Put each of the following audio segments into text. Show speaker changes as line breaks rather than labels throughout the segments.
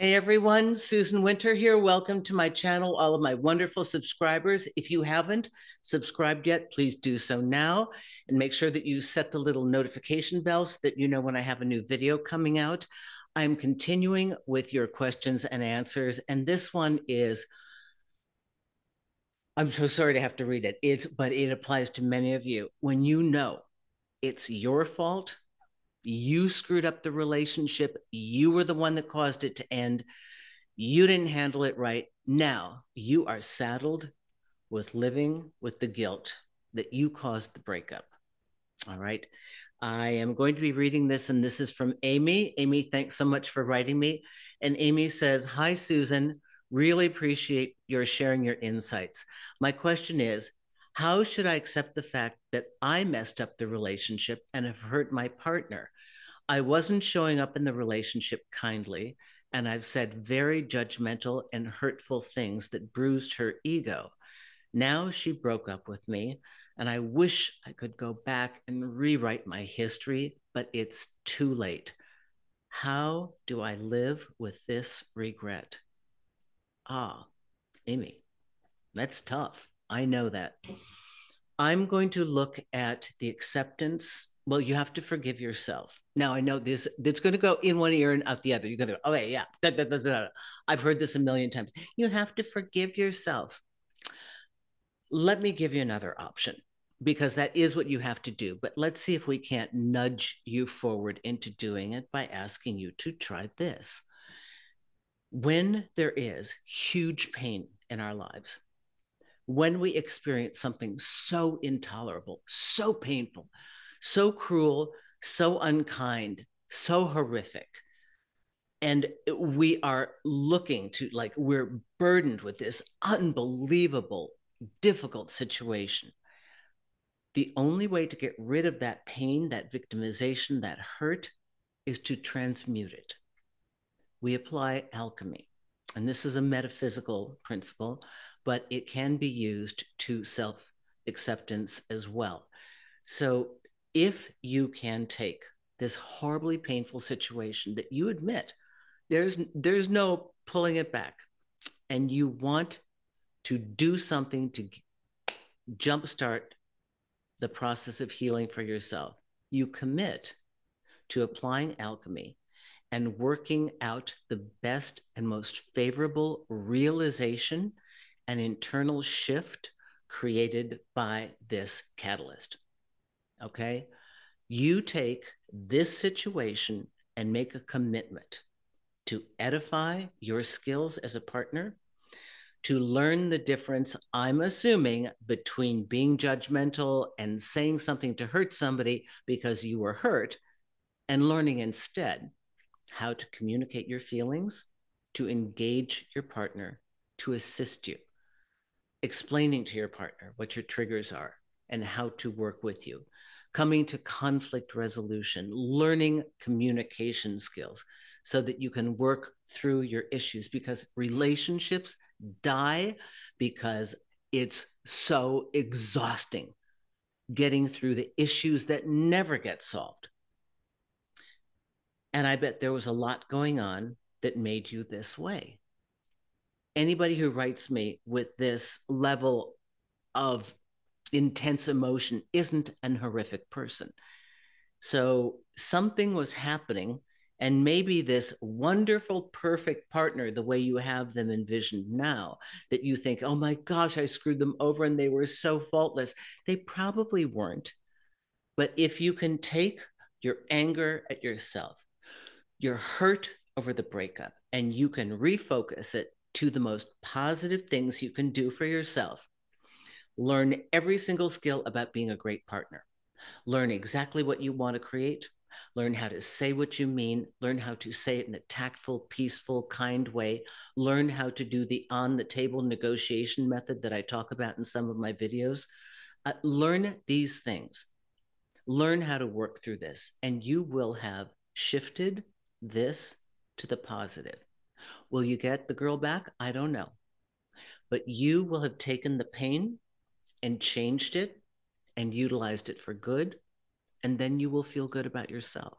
Hey everyone, Susan Winter here. Welcome to my channel, all of my wonderful subscribers. If you haven't subscribed yet, please do so now and make sure that you set the little notification bell so that you know when I have a new video coming out. I'm continuing with your questions and answers, and this one is, I'm so sorry to have to read it. But it applies to many of you. When you know it's your fault, you screwed up the relationship, you were the one that caused it to end, you didn't handle it right. Now you are saddled with living with the guilt that you caused the breakup. All right. I am going to be reading this, and this is from Amy. Amy, thanks so much for writing me. And Amy says, "Hi, Susan. Really appreciate your sharing your insights. My question is, how should I accept the fact that I messed up the relationship and have hurt my partner? I wasn't showing up in the relationship kindly, and I've said very judgmental and hurtful things that bruised her ego. Now she broke up with me, and I wish I could go back and rewrite my history, but it's too late. How do I live with this regret?" Ah, Amy, that's tough. I know that. I'm going to look at the acceptance. Well, you have to forgive yourself. Now, I know this, it's going to go in one ear and out the other. You're going to go, okay, yeah. Da, da, da, da. I've heard this a million times. You have to forgive yourself. Let me give you another option, because that is what you have to do. But let's see if we can't nudge you forward into doing it by asking you to try this. When there is huge pain in our lives, when we experience something so intolerable, so painful, so cruel, so unkind, so horrific, and we are looking to, like, we're burdened with this unbelievable, difficult situation. The only way to get rid of that pain, that victimization, that hurt, is to transmute it. We apply alchemy. And this is a metaphysical principle, but it can be used to self-acceptance as well. So if you can take this horribly painful situation that you admit there's no pulling it back, and you want to do something to jumpstart the process of healing for yourself, you commit to applying alchemy and working out the best and most favorable realization and internal shift created by this catalyst. Okay? You take this situation and make a commitment to edify your skills as a partner, to learn the difference, I'm assuming, between being judgmental and saying something to hurt somebody because you were hurt, and learning instead how to communicate your feelings, to engage your partner, to assist you, explaining to your partner what your triggers are and how to work with you, coming to conflict resolution, learning communication skills so that you can work through your issues, because relationships die because it's so exhausting getting through the issues that never get solved. And I bet there was a lot going on that made you this way. Anybody who writes me with this level of intense emotion isn't an horrific person. So something was happening, and maybe this wonderful, perfect partner, the way you have them envisioned now, that you think, oh my gosh, I screwed them over and they were so faultless. They probably weren't. But if you can take your anger at yourself, your hurt over the breakup, and you can refocus it to the most positive things you can do for yourself, learn every single skill about being a great partner, learn exactly what you want to create, learn how to say what you mean, learn how to say it in a tactful, peaceful, kind way, learn how to do the on the table negotiation method that I talk about in some of my videos. Learn these things, learn how to work through this, and you will have shifted this to the positive. Will you get the girl back? I don't know. But you will have taken the pain and changed it and utilized it for good, and then you will feel good about yourself.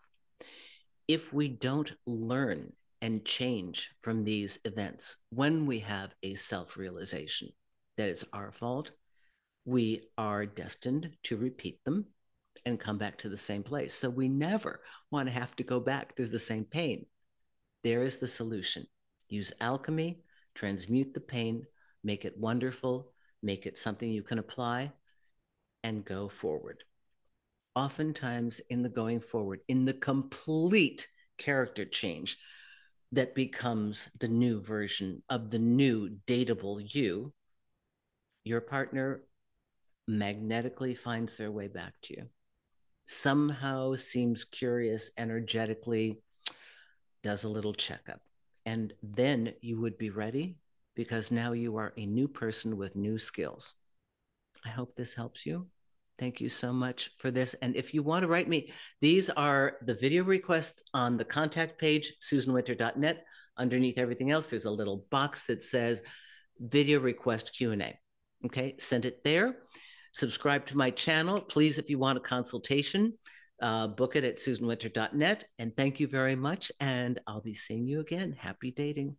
If we don't learn and change from these events. When we have a self-realization that it's our fault, we are destined to repeat them and come back to the same place. So we never want to have to go back through the same pain. There is the solution. Use alchemy, transmute the pain, make it wonderful, make it something you can apply, and go forward. Oftentimes, in the going forward, in the complete character change that becomes the new version of the new dateable you, your partner magnetically finds their way back to you. Somehow seems curious energetically, does a little checkup. And then you would be ready because now you are a new person with new skills. I hope this helps you. Thank you so much for this. And if you want to write me, these are the video requests on the contact page, susanwinter.net. Underneath everything else, there's a little box that says video request Q&A. Okay, send it there. Subscribe to my channel. Please, if you want a consultation, book it at susanwinter.net. And thank you very much. And I'll be seeing you again. Happy dating.